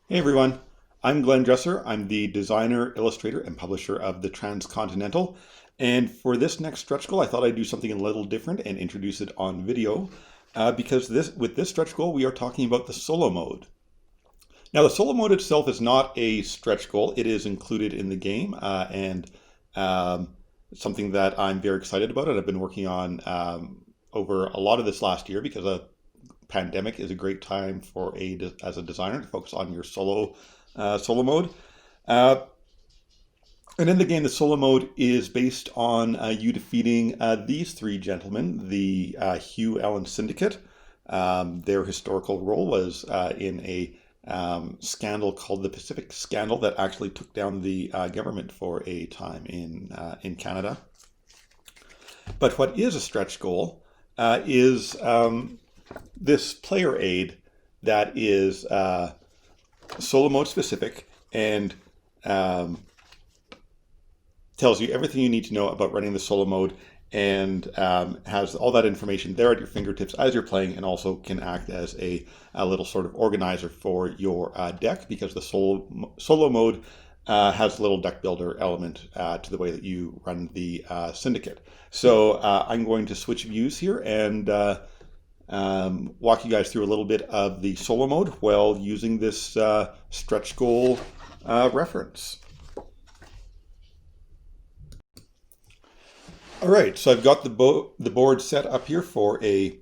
Hey everyone, I'm Glenn Dresser. I'm the designer, illustrator, and publisher of the Transcontinental. And for this next stretch goal, I thought I'd do something a little different and introduce it on video because with this stretch goal, we are talking about the solo mode. Now, the solo mode itself is not a stretch goal. It is included in the game and something that I'm very excited about and I've been working on over a lot of this last year because pandemic is a great time as a designer to focus on your solo mode. Uh, and in the game, the solo mode is based on you defeating these three gentlemen, the Hugh Allen Syndicate. Their historical role was in a scandal called the Pacific Scandal that actually took down the government for a time in Canada. But what is a stretch goal is this player aid that is solo mode specific and tells you everything you need to know about running the solo mode and has all that information there at your fingertips as you're playing, and also can act as a little sort of organizer for your deck, because the solo mode has a little deck builder element to the way that you run the syndicate. So I'm going to switch views here and walk you guys through a little bit of the solo mode while using this stretch goal reference. All right, so I've got the board set up here for a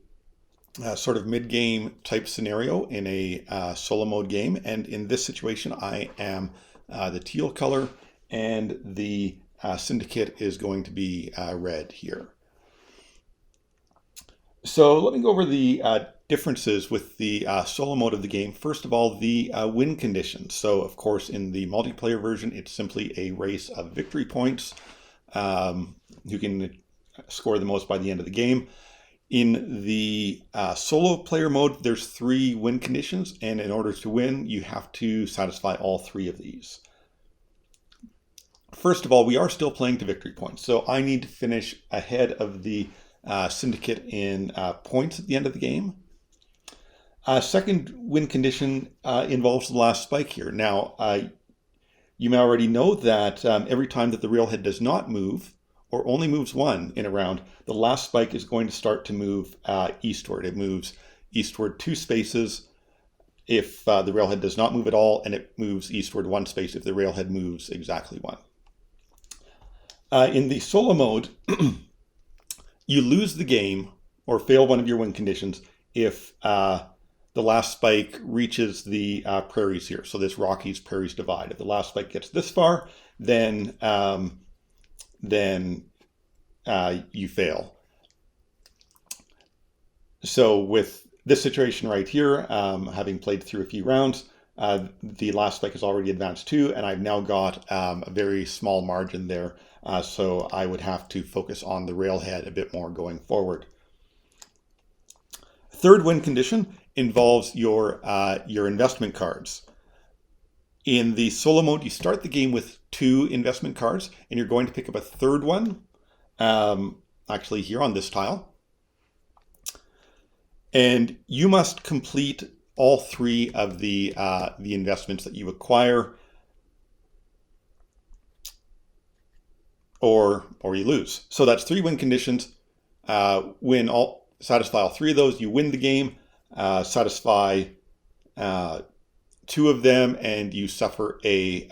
sort of mid-game type scenario in a solo mode game, and in this situation I am the teal color and the syndicate is going to be red here. So let me go over the differences with the solo mode of the game. First of all, the win conditions. So of course in the multiplayer version, it's simply a race of victory points. You can score the most by the end of the game. In the solo player mode, there's 3 win conditions, and in order to win, you have to satisfy all 3 of these. First of all, we are still playing to victory points, so I need to finish ahead of the syndicate in points at the end of the game. Second win condition involves the last spike here. Now, you may already know that every time that the railhead does not move, or only moves 1 in a round, the last spike is going to start to move eastward. It moves eastward 2 spaces if the railhead does not move at all, and it moves eastward 1 space if the railhead moves exactly 1. In the solo mode, you lose the game or fail one of your win conditions if the last spike reaches the prairies here. So this Rockies Prairies divide. If the last spike gets this far, then you fail. So with this situation right here, having played through a few rounds, the last spike is already advanced 2, and I've now got a very small margin there. So I would have to focus on the railhead a bit more going forward. Third win condition involves your investment cards. In the solo mode, you start the game with 2 investment cards, and you're going to pick up a third one, actually here on this tile. And you must complete all 3 of the investments that you acquire, or you lose. So that's 3 win conditions. Satisfy all 3 of those, you win the game. Satisfy 2 of them, and you suffer a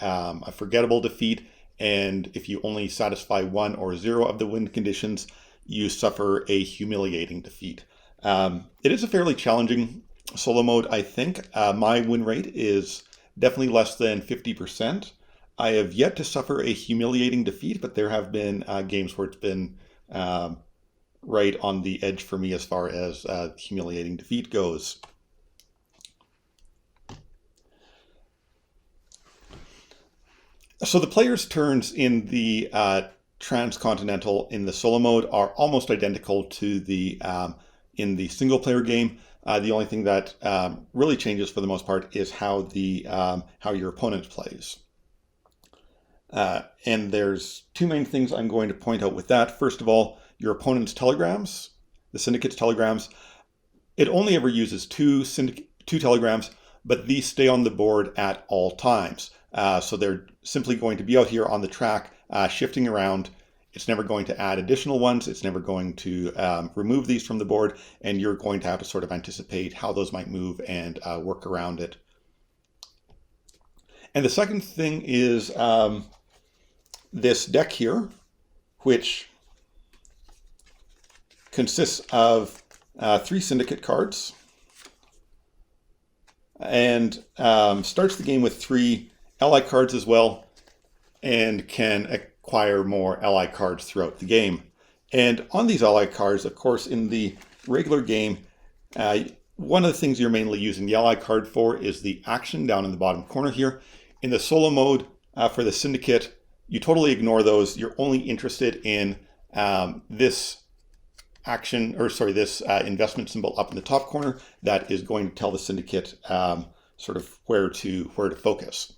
forgettable defeat. And if you only satisfy 1 or 0 of the win conditions, you suffer a humiliating defeat. It is a fairly challenging solo mode, I think. My win rate is definitely less than 50%. I have yet to suffer a humiliating defeat, but there have been games where it's been right on the edge for me as far as humiliating defeat goes. So the players' turns in the Transcontinental in the solo mode are almost identical to the in the single player game. The only thing that really changes for the most part is how your opponent plays. And there's 2 main things I'm going to point out with that. First of all, your opponent's telegrams, the syndicate's telegrams. It only ever uses two telegrams. but these stay on the board at all times. So they're simply going to be out here on the track, shifting around. It's never going to add additional ones. It's never going to remove these from the board, and you're going to have to sort of anticipate how those might move and work around it. And the second thing is this deck here, which consists of 3 Syndicate cards, and starts the game with 3 ally cards as well, and can acquire more ally cards throughout the game. And on these ally cards, of course, in the regular game, one of the things you're mainly using the ally card for is the action down in the bottom corner here. In the solo mode for the Syndicate, you totally ignore those. You're only interested in this action, or sorry, this investment symbol up in the top corner that is going to tell the Syndicate sort of where to focus.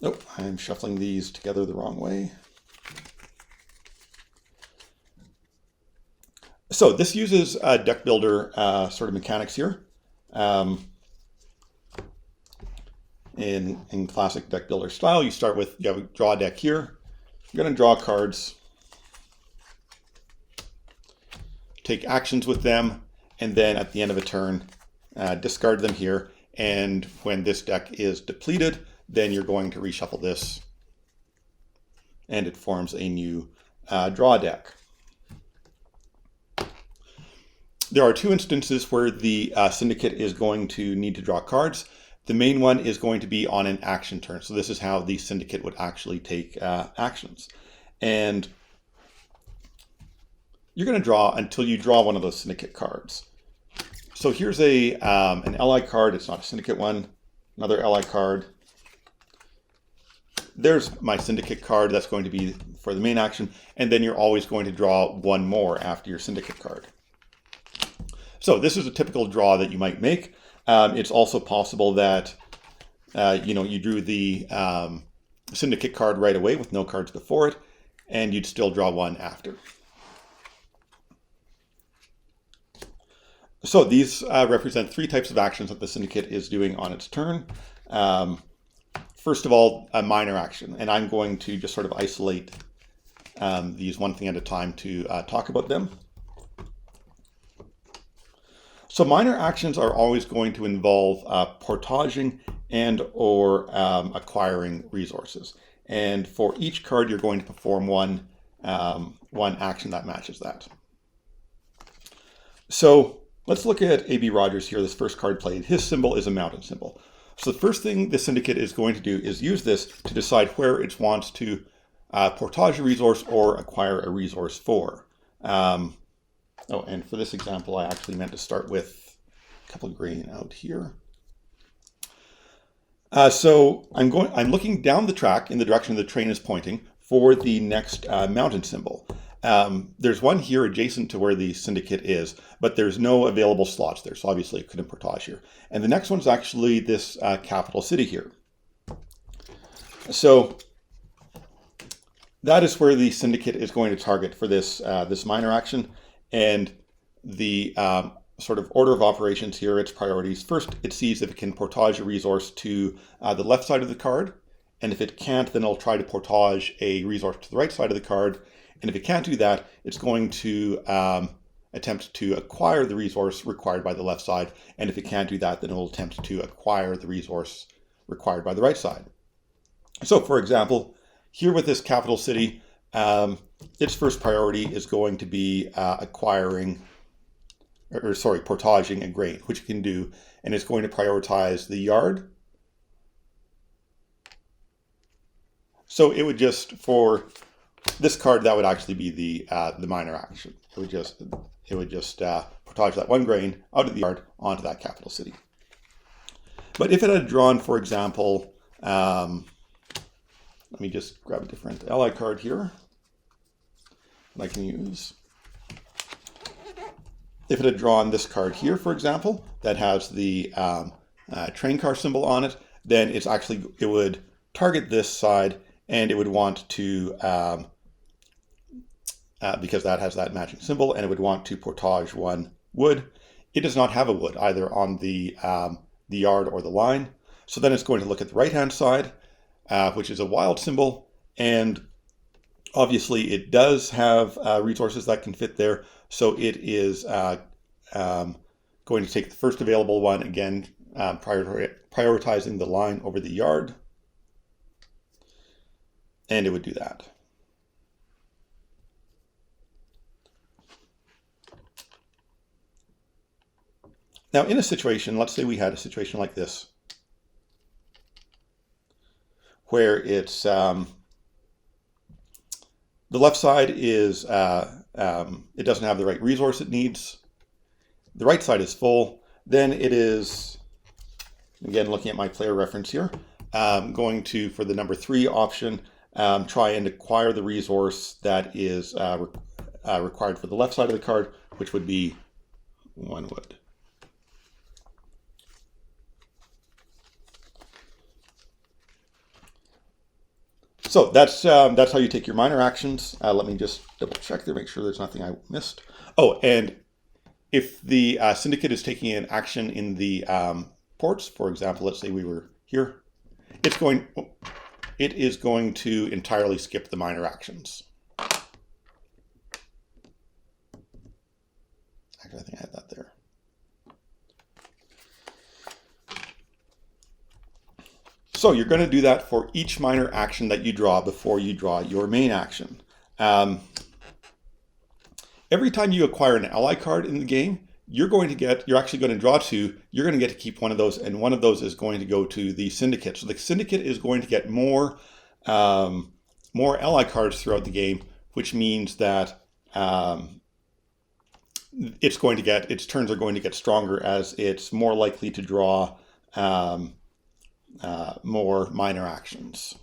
Oh, I'm shuffling these together the wrong way. So this uses deck builder sort of mechanics here. In classic deck builder style, you start with, you have a draw deck here. You're going to draw cards, take actions with them, and then at the end of a turn, discard them here. And when this deck is depleted, then you're going to reshuffle this, and it forms a new draw deck. There are 2 instances where the Syndicate is going to need to draw cards. The main one is going to be on an action turn. So this is how the Syndicate would actually take actions. And you're going to draw until you draw one of those Syndicate cards. So here's an ally card. It's not a Syndicate one. Another ally card. There's my Syndicate card. That's going to be for the main action. And then you're always going to draw one more after your Syndicate card. So this is a typical draw that you might make. It's also possible that you drew the Syndicate card right away with no cards before it, and you'd still draw one after. So these represent 3 types of actions that the Syndicate is doing on its turn. First of all, a minor action, and I'm going to just sort of isolate these one thing at a time to talk about them. So minor actions are always going to involve portaging and or acquiring resources. And for each card, you're going to perform one action that matches that. So let's look at A.B. Rogers here, this first card played. His symbol is a mountain symbol. So the first thing the Syndicate is going to do is use this to decide where it wants to portage a resource or acquire a resource for. Oh, and for this example, I actually meant to start with a couple of grain out here. So I'm looking down the track in the direction the train is pointing for the next mountain symbol. There's one here adjacent to where the Syndicate is, but there's no available slots there, so obviously it couldn't portage here. And the next one's actually this capital city here. So that is where the Syndicate is going to target for this minor action. And the sort of order of operations here, its priorities. First, it sees if it can portage a resource to the left side of the card. And if it can't, then it'll try to portage a resource to the right side of the card. And if it can't do that, it's going to attempt to acquire the resource required by the left side. And if it can't do that, then it will attempt to acquire the resource required by the right side. So, for example, here with this capital city, its first priority is going to be portaging a grain, which it can do, and it's going to prioritize the yard. So it would just, for this card, that would actually be the minor action. It would just portage that one grain out of the yard onto that capital city. But if it had drawn, for example, let me just grab a different ally card here that I can use. If it had drawn this card here, for example, that has the train car symbol on it, then it would target this side, and it would want to, because that has that matching symbol, and it would want to portage one wood. it does not have a wood either on the yard or the line. So then it's going to look at the right-hand side, which is a wild symbol, and obviously it does have resources that can fit there. So it is going to take the first available one, again, prioritizing the line over the yard. And it would do that. Now, in a situation, let's say we had a situation like this, where it's the left side is it doesn't have the right resource it needs. The right side is full. Then it is, again, looking at my player reference here, going to, for the number 3 option, try and acquire the resource that is required for the left side of the card, which would be 1 wood. So that's how you take your minor actions. Let me just double check there, make sure there's nothing I missed. Oh, and if the syndicate is taking an action in the ports, for example, let's say we were here, it is going to entirely skip the minor actions. Actually, I think I had that there. So you're going to do that for each minor action that you draw before you draw your main action. Every time you acquire an ally card in the game, you're actually going to draw 2, you're going to get to keep one of those, and one of those is going to go to the syndicate. So the syndicate is going to get more ally cards throughout the game, which means that its turns are going to get stronger as it's more likely to draw more minor actions.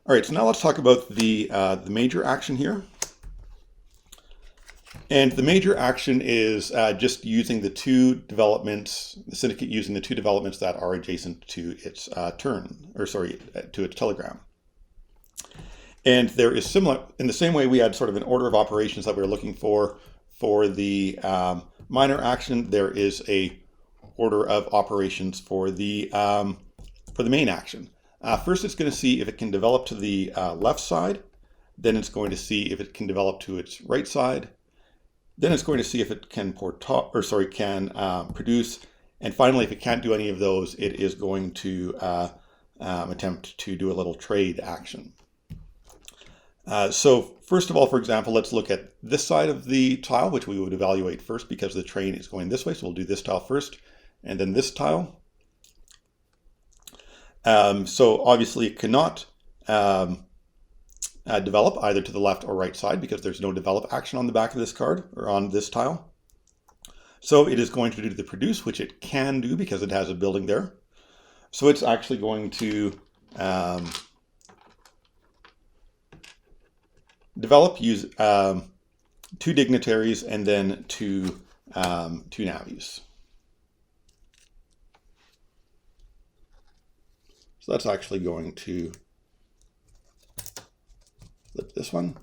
All right, so now let's talk about the major action here. And the major action is just using the 2 developments, the syndicate using the 2 developments that are adjacent to its to its telegram. And there is similar, in the same way we had sort of an order of operations that we were looking for the minor action, there is a order of operations for the main action. First, it's going to see if it can develop to the left side. Then it's going to see if it can develop to its right side. Then it's going to see if it can produce. And finally, if it can't do any of those, it is going to attempt to do a little trade action. So first of all, for example, let's look at this side of the tile, which we would evaluate first because the train is going this way. So we'll do this tile first, and then this tile. So obviously it cannot develop either to the left or right side because there's no develop action on the back of this card or on this tile. So it is going to do the produce, which it can do because it has a building there. So it's actually going to develop, use 2 dignitaries and then 2 navies. So that's actually going to flip this one.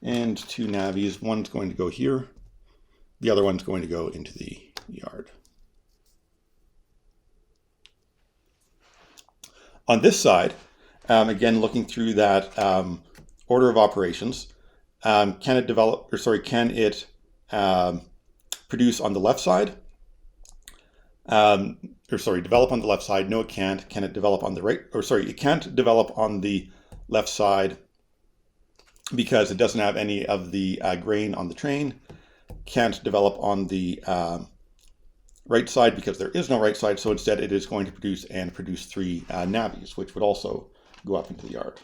And 2 navies, one's going to go here, the other one's going to go into the yard. On this side, again, looking through that order of operations, can it produce on the left side? Develop on the left side? No, it can't. Can it develop on the right? It can't develop on the left side because it doesn't have any of the grain on the train. Can't develop on the right side because there is no right side. So instead, it is going to produce 3 navies, which would also go up into the yard.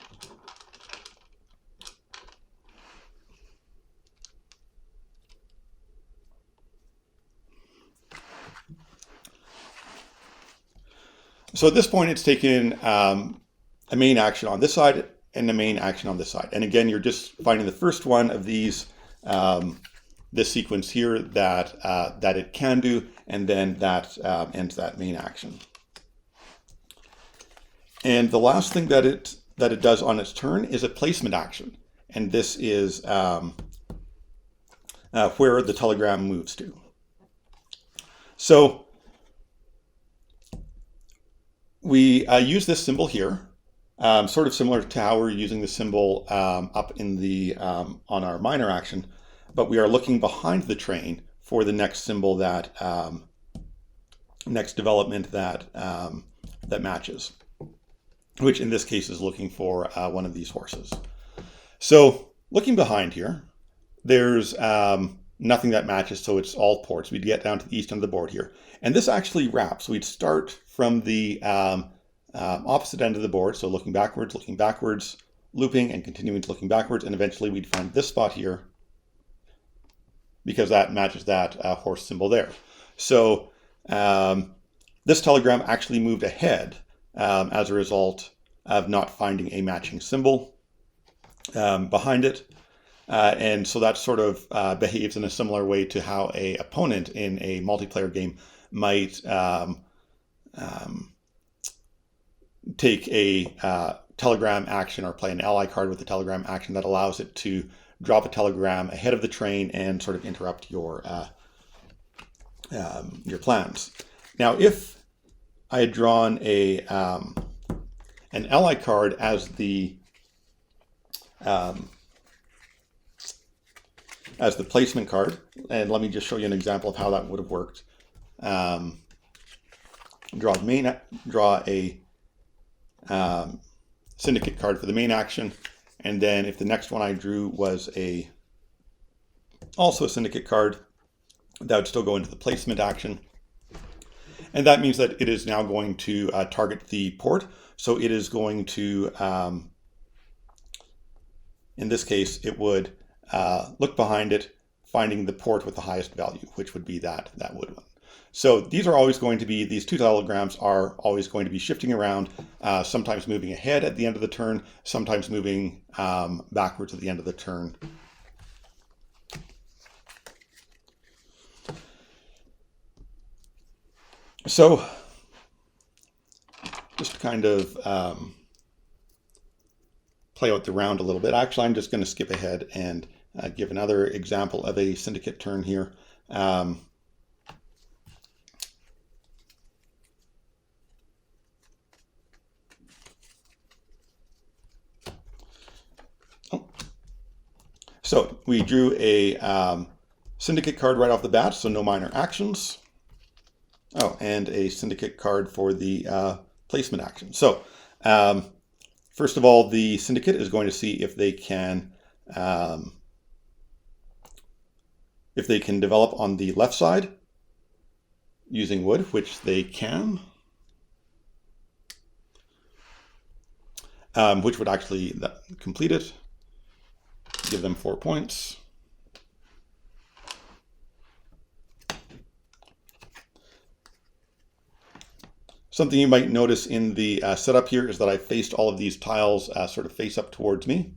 So at this point, it's taken a main action on this side and a main action on this side. And again, you're just finding the first one of these, this sequence here that it can do, and then that ends that main action. And the last thing that it that it does on its turn is a placement action. And this is where the telegram moves to. So we use this symbol here, sort of similar to how we're using the symbol up in the on our minor action, but we are looking behind the train for the next symbol that next development that that matches, which in this case is looking for one of these horses. So looking behind here, there's nothing that matches, so it's all ports. We'd get down to the east end of the board here. And this actually wraps. We'd start from the opposite end of the board, so looking backwards, looping and continuing to looking backwards, and eventually we'd find this spot here because that matches that horse symbol there. So this telegram actually moved ahead as a result of not finding a matching symbol behind it. And so that sort of behaves in a similar way to how an opponent in a multiplayer game might take a telegram action or play an ally card with a telegram action that allows it to drop a telegram ahead of the train and sort of interrupt your plans. Now, if I had drawn a an ally card as the placement card, and let me just show you an example of how that would have worked. Draw a Syndicate card for the main action, and then if the next one I drew was also a Syndicate card, that would still go into the placement action. And that means that it is now going to target the port. So it is going to, in this case, it would look behind it, finding the port with the highest value, which would be that wood one. So these are always going to be, these two telegrams are always going to be shifting around, sometimes moving ahead at the end of the turn, sometimes moving backwards at the end of the turn. So just to kind of play out the round a little bit, actually I'm just going to skip ahead and give another example of a Syndicate turn here. So we drew a Syndicate card right off the bat, so no minor actions. Oh, and a Syndicate card for the placement action. So first of all, the Syndicate is going to see if they can develop on the left side using wood, which they can, which would actually complete it, give them 4 points. Something you might notice in the setup here is that I faced all of these tiles sort of face up towards me,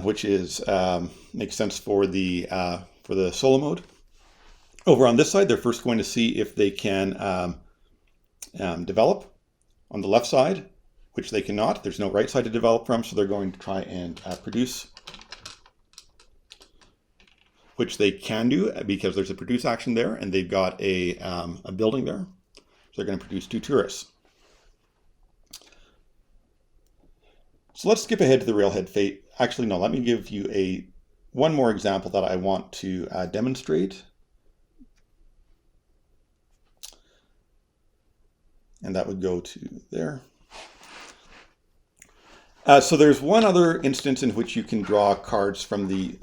which is makes sense for the solo mode. Over on this side, they're first going to see if they can develop on the left side, which they cannot. There's no right side to develop from, so they're going to try and produce, which they can do because there's a produce action there, and they've got a building there. So they're going to produce 2 tourists. So let's skip ahead to the railhead fate. Actually, no, let me give you one more example that I want to demonstrate. And that would go to there. So there's one other instance in which you can draw cards from the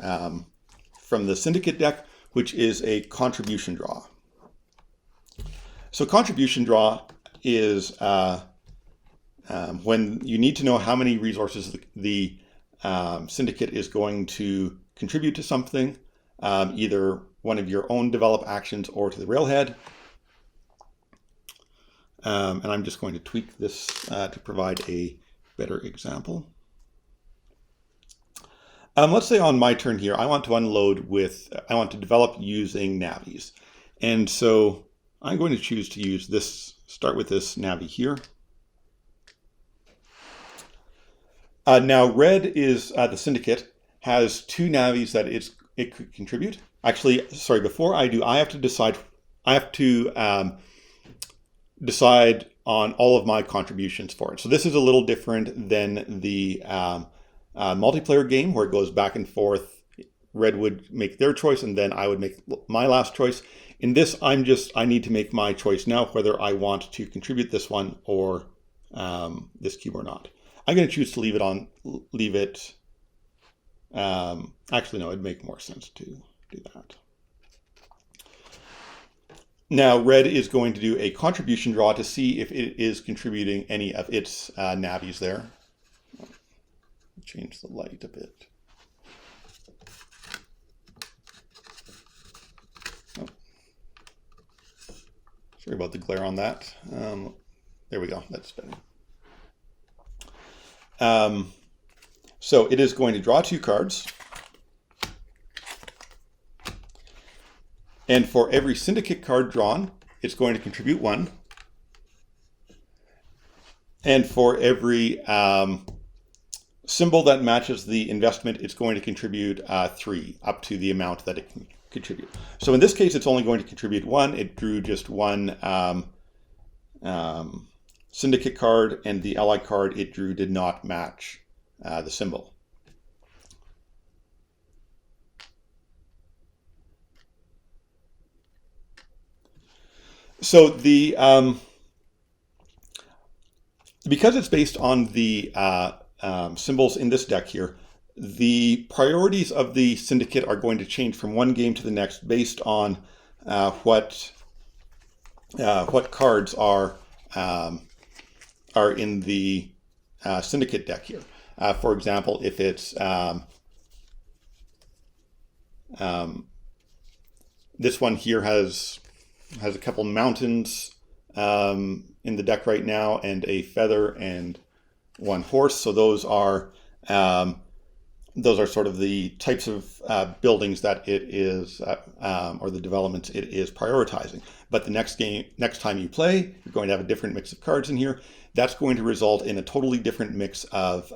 Syndicate deck, which is a contribution draw. So contribution draw is when you need to know how many resources the Syndicate is going to contribute to something, either one of your own develop actions or to the railhead. And I'm just going to tweak this to provide a better example. Let's say on my turn here, I want to develop using navies. And so I'm going to choose to use this, start with this navy here. Now red is the Syndicate has two navies that it could contribute. Actually, sorry. Before I do, I have to decide. I have to decide on all of my contributions for it. So this is a little different than the multiplayer game where it goes back and forth. Red would make their choice, and then I would make my last choice. In this, I need to make my choice now whether I want to contribute this one or this cube or not. I'm going to choose to leave it. Actually, no, it'd make more sense to do that. Now, red is going to do a contribution draw to see if it is contributing any of its navies there. Change the light a bit. Oh. Sorry about the glare on that. There we go. That's better. So it is going to draw 2 cards. And for every Syndicate card drawn, it's going to contribute 1. And for every symbol that matches the investment, it's going to contribute 3, up to the amount that it can contribute. So in this case, it's only going to contribute 1. It drew just 1 Syndicate card, and the ally card it drew did not match the symbol. So the because it's based on the symbols in this deck here, the priorities of the Syndicate are going to change from one game to the next based on what cards are in the Syndicate deck here. For example, if it's this one here has a couple mountains in the deck right now, and a feather and 1 horse. So those are sort of the types of buildings that it is, or the developments it is prioritizing. But the next time you play, you're going to have a different mix of cards in here. That's going to result in a totally different mix of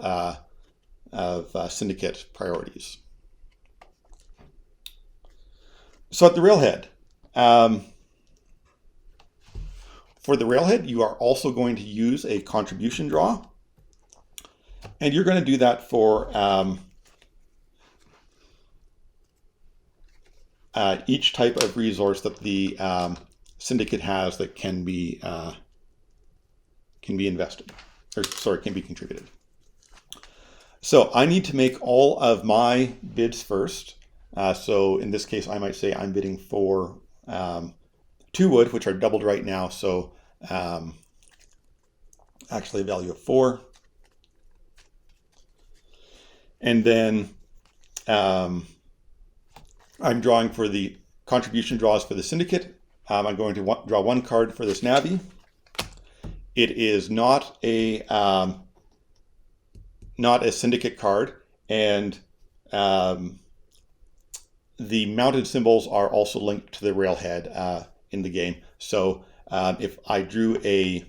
Syndicate priorities. So at the railhead, for the railhead, you are also going to use a contribution draw. And you're going to do that for each type of resource that the Syndicate has that can be invested, or sorry, can be contributed. So I need to make all of my bids first. So in this case, I might say I'm bidding for 2 wood, which are doubled right now. So actually a value of 4. And then I'm drawing for the contribution draws for the Syndicate. I'm going to draw 1 card for this navy. It is not a Syndicate card, and the mounted symbols are also linked to the railhead in the game. So if I drew a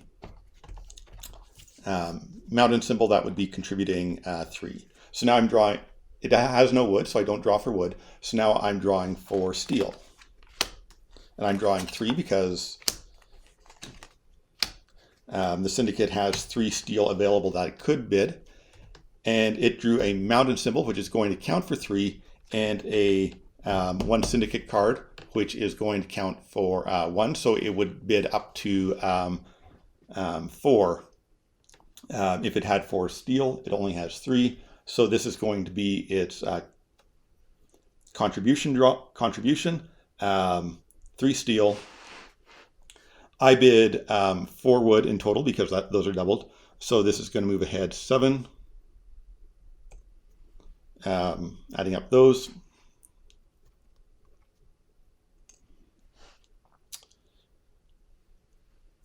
mounted symbol, that would be contributing 3. So now I'm drawing, it has no wood, so I don't draw for wood. So now I'm drawing for steel. And I'm drawing 3 because the Syndicate has 3 steel available that it could bid. And it drew a mounted symbol, which is going to count for 3, and a 1 Syndicate card, which is going to count for 1. So it would bid up to 4. If it had 4 steel, it only has 3. So this is going to be its contribution, 3 steel. I bid 4 wood in total because those are doubled. So this is going to move ahead 7. Adding up those.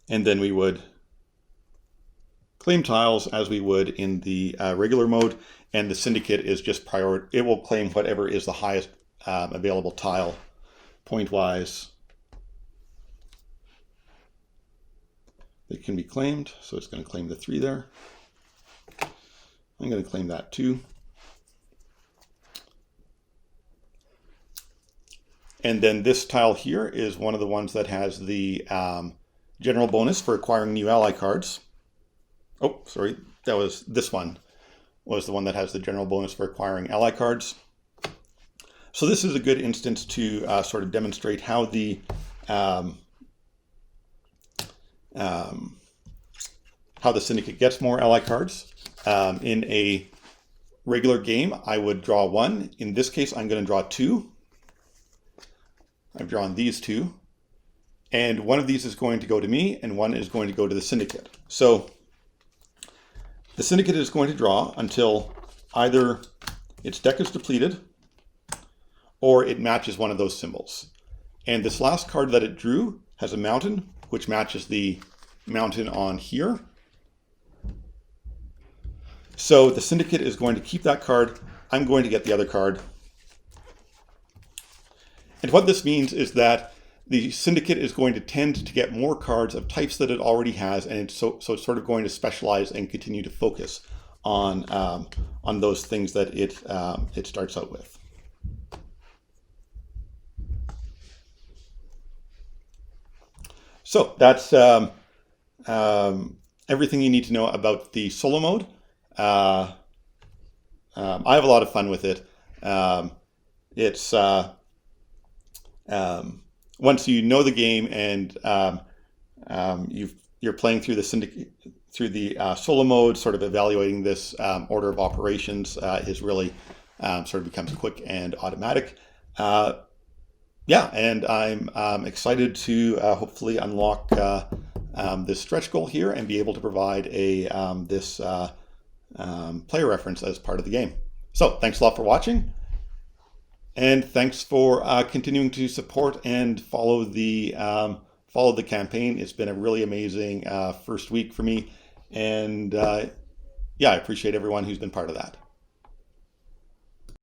And then we would claim tiles as we would in the regular mode, and the Syndicate is just it will claim whatever is the highest available tile point-wise that can be claimed. So it's going to claim the 3 there. I'm going to claim that too. And then this tile here is one of the ones that has the general bonus for acquiring new ally cards. Oh, sorry, that was this one. Was the one that has the general bonus for acquiring ally cards. So this is a good instance to sort of demonstrate how the Syndicate gets more ally cards. In a regular game, I would draw one. In this case, I'm going to draw two. I've drawn these two. And one of these is going to go to me, and one is going to go to the Syndicate. So the Syndicate is going to draw until either its deck is depleted or it matches one of those symbols. And this last card that it drew has a mountain, which matches the mountain on here. So the Syndicate is going to keep that card. I'm going to get the other card. And what this means is that the Syndicate is going to tend to get more cards of types that it already has, and it's so it's sort of going to specialize and continue to focus on those things that it starts out with. So that's everything you need to know about the solo mode. I have a lot of fun with it. It's once you know the game and you're playing through the Syndicate, through the solo mode, sort of evaluating this order of operations is really sort of becomes quick and automatic. Yeah, and I'm excited to hopefully unlock this stretch goal here and be able to provide this player reference as part of the game. So thanks a lot for watching. And thanks for continuing to support and follow the campaign. It's been a really amazing first week for me. And yeah, I appreciate everyone who's been part of that.